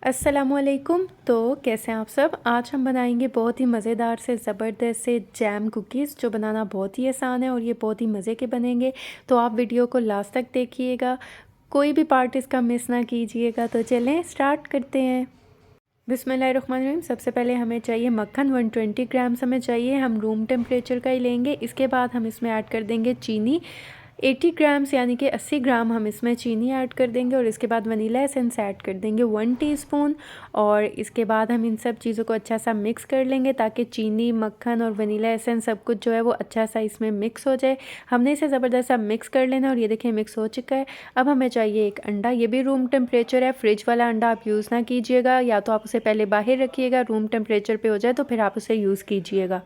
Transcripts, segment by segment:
अस्सलामुअलैकुम। तो कैसे हैं आप सब। आज हम बनाएंगे बहुत ही मज़ेदार से ज़बरदस्त से जैम कुकीज़, जो बनाना बहुत ही आसान है और ये बहुत ही मज़े के बनेंगे। तो आप वीडियो को लास्ट तक देखिएगा, कोई भी पार्ट इसका मिस ना कीजिएगा। तो चलें स्टार्ट करते हैं। बिस्मिल्लाहिर्रहमानिर्रहीम। सबसे पहले हमें चाहिए मक्खन, 120 ग्राम्स हमें चाहिए। हम रूम टेम्परेचर का ही लेंगे। इसके बाद हम इसमें ऐड कर देंगे चीनी, 80 ग्राम्स यानी कि 80 ग्राम हम इसमें चीनी ऐड कर देंगे। और इसके बाद वनीला एसेंस ऐड कर देंगे 1 टीस्पून। और इसके बाद हम इन सब चीज़ों को अच्छा सा मिक्स कर लेंगे ताकि चीनी, मक्खन और वनीला एसेंस सब कुछ जो है वो अच्छा सा इसमें मिक्स हो जाए। हमने इसे ज़बरदस्त सा मिक्स कर लेना है और ये देखिए मिक्स हो चुका है। अब हमें चाहिए एक अंडा, ये भी रूम टेम्परेचर है। फ्रिज वाला अंडा आप यूज़ ना कीजिएगा, या तो आप उसे पहले बाहर रखिएगा, रूम टेम्परेचर पे हो जाए तो फिर आप उसे यूज़ कीजिएगा।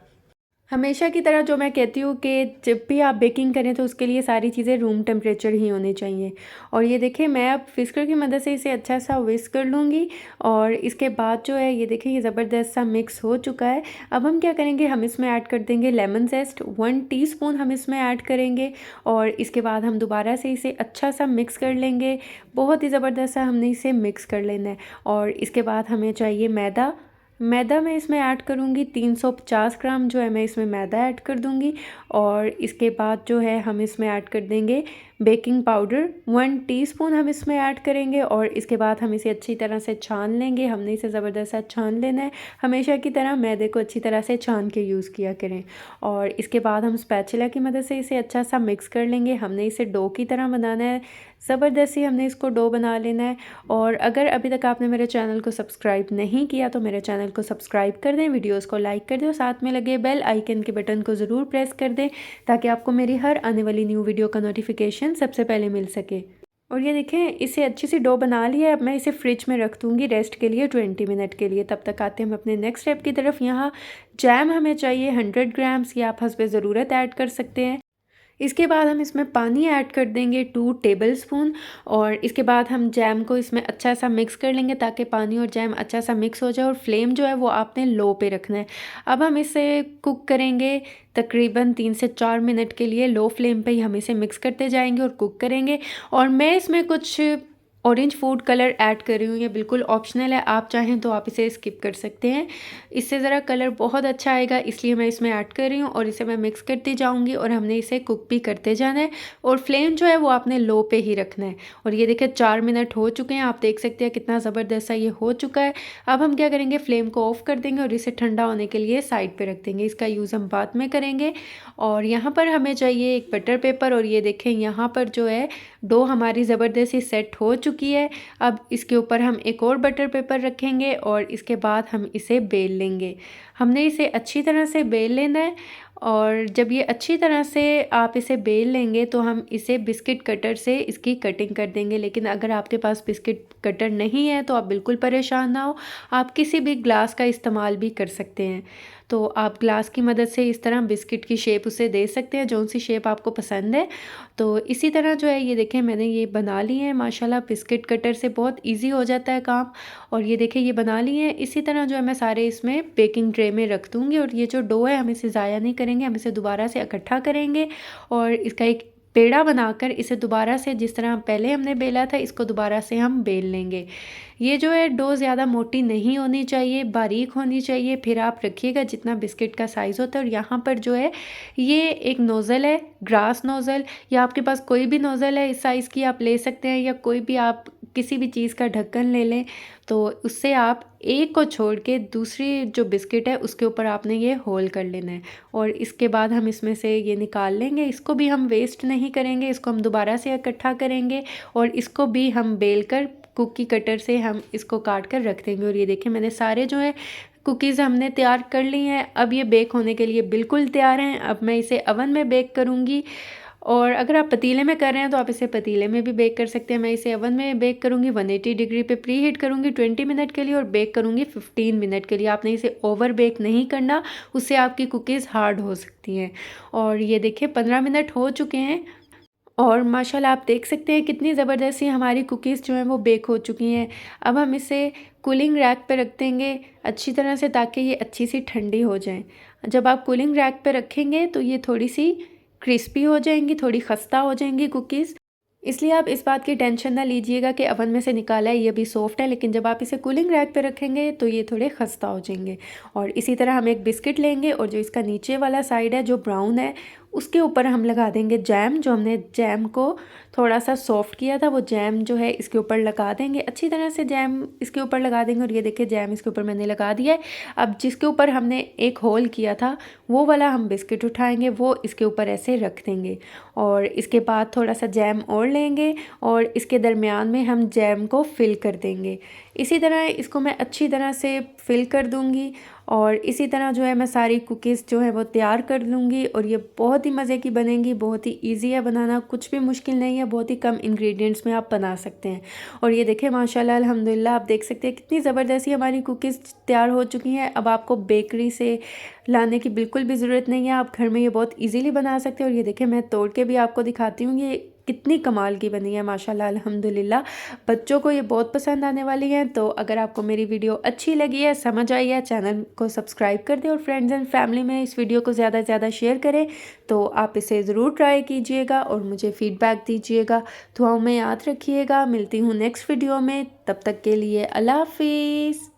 हमेशा की तरह जो मैं कहती हूँ कि जब भी आप बेकिंग करें तो उसके लिए सारी चीज़ें रूम टेम्परेचर ही होनी चाहिए। और ये देखिए मैं अब विस्कर की मदद से इसे अच्छा सा विस्क कर लूँगी। और इसके बाद जो है ये देखिए ये ज़बरदस्त सा मिक्स हो चुका है। अब हम क्या करेंगे, हम इसमें ऐड कर देंगे लेमन जेस्ट, 1 टीस्पून हम इसमें ऐड करेंगे। और इसके बाद हम दोबारा से इसे अच्छा सा मिक्स कर लेंगे। बहुत ही ज़बरदस्त सा हमने इसे मिक्स कर लेना है। और इसके बाद हमें चाहिए मैदा। मैदा मैं इसमें ऐड करूँगी 350 ग्राम जो है मैं इसमें मैदा ऐड कर दूँगी। और इसके बाद जो है हम इसमें ऐड कर देंगे बेकिंग पाउडर, 1 टीस्पून हम इसमें ऐड करेंगे। और इसके बाद हम इसे अच्छी तरह से छान लेंगे। हमने इसे ज़बरदस्त सा छान लेना है। हमेशा की तरह मैदे को अच्छी तरह से छान के यूज़ किया करें। और इसके बाद हम स्पैचुला की मदद से इसे अच्छा सा मिक्स कर लेंगे। हमने इसे डो की तरह बनाना है, ज़बरदस्ती हमने इसको डो बना लेना है। और अगर अभी तक आपने मेरे चैनल को सब्सक्राइब नहीं किया तो मेरे चैनल को सब्सक्राइब कर दें, वीडियोस को लाइक कर दें और साथ में लगे बेल आइकन के बटन को ज़रूर प्रेस कर दें ताकि आपको मेरी हर आने वाली न्यू वीडियो का नोटिफिकेशन सबसे पहले मिल सके। और ये देखें इसे अच्छी सी डो बना लिया है। अब मैं इसे फ्रिज में रख दूँगी रेस्ट के लिए 20 मिनट के लिए। तब तक आते हैं हम अपने नेक्स्ट स्टेप की तरफ। यहाँ जैम हमें चाहिए 100 ग्राम्स, या आप हस्बे ज़रूरत ऐड कर सकते हैं। इसके बाद हम इसमें पानी ऐड कर देंगे 2 टेबलस्पून। और इसके बाद हम जैम को इसमें अच्छा सा मिक्स कर लेंगे ताकि पानी और जैम अच्छा सा मिक्स हो जाए। और फ्लेम जो है वो आपने लो पे रखना है। अब हम इसे कुक करेंगे तकरीबन 3 से 4 मिनट के लिए। लो फ्लेम पे ही हम इसे मिक्स करते जाएंगे और कुक करेंगे। और मैं इसमें कुछ ऑरेंज फूड कलर ऐड कर रही हूँ, ये बिल्कुल ऑप्शनल है, आप चाहें तो आप इसे स्किप कर सकते हैं। इससे ज़रा कलर बहुत अच्छा आएगा, इसलिए मैं इसमें ऐड कर रही हूँ। और इसे मैं मिक्स करती जाऊँगी और हमने इसे कुक भी करते जाना है। और फ्लेम जो है वो आपने लो पे ही रखना है। और ये देखिए 4 मिनट हो चुके हैं, आप देख सकते हैं कितना ज़बरदस्त सा ये हो चुका है। अब हम क्या करेंगे, फ्लेम को ऑफ़ कर देंगे और इसे ठंडा होने के लिए साइड पर रख देंगे। इसका यूज़ हम बाद में करेंगे। और यहाँ पर हमें चाहिए एक बटर पेपर। और ये देखें यहाँ पर जो है डो हमारी ज़बरदस्ती सेट हो चुकी है। अब इसके ऊपर हम एक और बटर पेपर रखेंगे और इसके बाद हम इसे बेल लेंगे। हमने इसे अच्छी तरह से बेल लेना है। और जब ये अच्छी तरह से आप इसे बेल लेंगे तो हम इसे बिस्किट कटर से इसकी कटिंग कर देंगे। लेकिन अगर आपके पास बिस्किट कटर नहीं है तो आप बिल्कुल परेशान ना हो, आप किसी भी ग्लास का इस्तेमाल भी कर सकते हैं। तो आप ग्लास की मदद से इस तरह बिस्किट की शेप उसे दे सकते हैं, जौन सी शेप आपको पसंद है। तो इसी तरह जो है ये देखें मैंने ये बना ली है। माशाल्लाह बिस्किट कटर से बहुत इजी हो जाता है काम। और ये देखें ये बना ली है। इसी तरह जो है मैं सारे इसमें बेकिंग ट्रे में रख दूँगी। और ये जो डो है हम इसे ज़ाया नहीं करेंगे, हम इसे दोबारा से इकट्ठा करेंगे और इसका एक पेड़ा बनाकर इसे दोबारा से जिस तरह पहले हमने बेला था इसको दोबारा से हम बेल लेंगे। ये जो है डो ज़्यादा मोटी नहीं होनी चाहिए, बारीक होनी चाहिए। फिर आप रखिएगा जितना बिस्किट का साइज़ होता है। और यहाँ पर जो है ये एक नोज़ल है, ग्रास नोज़ल, या आपके पास कोई भी नोज़ल है इस साइज़ की आप ले सकते हैं, या कोई भी आप किसी भी चीज़ का ढक्कन ले लें। तो उससे आप एक को छोड़ के दूसरी जो बिस्किट है उसके ऊपर आपने ये होल कर लेना है। और इसके बाद हम इसमें से ये निकाल लेंगे। इसको भी हम वेस्ट नहीं करेंगे, इसको हम दोबारा से इकट्ठा करेंगे और इसको भी हम बेल कर कुकी कटर से हम इसको काट कर रख देंगे। और ये देखें मैंने सारे जो है कुकीज़ हमने तैयार कर ली हैं। अब ये बेक होने के लिए बिल्कुल तैयार हैं। अब मैं इसे अवन में बेक करूँगी। और अगर आप पतीले में कर रहे हैं तो आप इसे पतीले में भी बेक कर सकते हैं। मैं इसे अवन में बेक करूँगी, 180 डिग्री पे प्री हीट करूँगी 20 मिनट के लिए और बेक करूँगी 15 मिनट के लिए। आपने इसे ओवर बेक नहीं करना, उससे आपकी कुकीज़ हार्ड हो सकती हैं। और ये देखिए 15 मिनट हो चुके हैं और माशाल्लाह आप देख सकते हैं कितनी ज़बरदस्त सी हमारी कुकीज़ जो हैं वो बेक हो चुकी हैं। अब हम इसे कूलिंग रैक पे रख देंगे अच्छी तरह से ताकि ये अच्छी सी ठंडी हो जाएं। जब आप कूलिंग रैक पे रखेंगे तो ये थोड़ी सी क्रिस्पी हो जाएंगी, थोड़ी खस्ता हो जाएंगी कुकीज़। इसलिए आप इस बात की टेंशन ना लीजिएगा कि ओवन में से निकाला है ये अभी सॉफ्ट है, लेकिन जब आप इसे कूलिंग रैक पे रखेंगे तो ये थोड़े खस्ता हो जाएंगे। और इसी तरह हम एक बिस्किट लेंगे और जो इसका नीचे वाला साइड है जो ब्राउन है उसके ऊपर हम लगा देंगे जैम। जो हमने जैम को थोड़ा सा सॉफ्ट किया था वो जैम जो है इसके ऊपर लगा देंगे, अच्छी तरह से जैम इसके ऊपर लगा देंगे। और ये देखिए जैम इसके ऊपर मैंने लगा दिया है। अब जिसके ऊपर हमने एक होल किया था वो वाला हम बिस्किट उठाएंगे, वो इसके ऊपर ऐसे रख देंगे और इसके बाद थोड़ा सा जैम और लेंगे और इसके दरमियान में हम जैम को फिल कर देंगे। इसी तरह इसको मैं अच्छी तरह से फिल कर दूंगी और इसी तरह जो है मैं सारी कुकीज़ जो है वो तैयार कर लूँगी। और ये बहुत ही मज़े की बनेंगी, बहुत ही इजी है बनाना, कुछ भी मुश्किल नहीं है, बहुत ही कम इंग्रेडिएंट्स में आप बना सकते हैं। और ये देखें माशाल्लाह अल्हम्दुलिल्लाह, आप देख सकते हैं कितनी ज़बरदस्त हमारी कुकीज़ तैयार हो चुकी हैं। अब आपको बेकरी से लाने की बिल्कुल भी ज़रूरत नहीं है, आप घर में ये बहुत ईज़िली बना सकते हैं। और ये देखें मैं तोड़ के भी आपको दिखाती हूँ ये कितनी कमाल की बनी है माशाल्लाह अल्हम्दुलिल्लाह। बच्चों को ये बहुत पसंद आने वाली हैं। तो अगर आपको मेरी वीडियो अच्छी लगी है, समझ आई है, चैनल को सब्सक्राइब कर दें और फ्रेंड्स एंड फैमिली में इस वीडियो को ज़्यादा से ज़्यादा शेयर करें। तो आप इसे ज़रूर ट्राई कीजिएगा और मुझे फ़ीडबैक दीजिएगा। दुआओं में याद रखिएगा। मिलती हूँ नेक्स्ट वीडियो में, तब तक के लिए अल्लाह हाफिज़।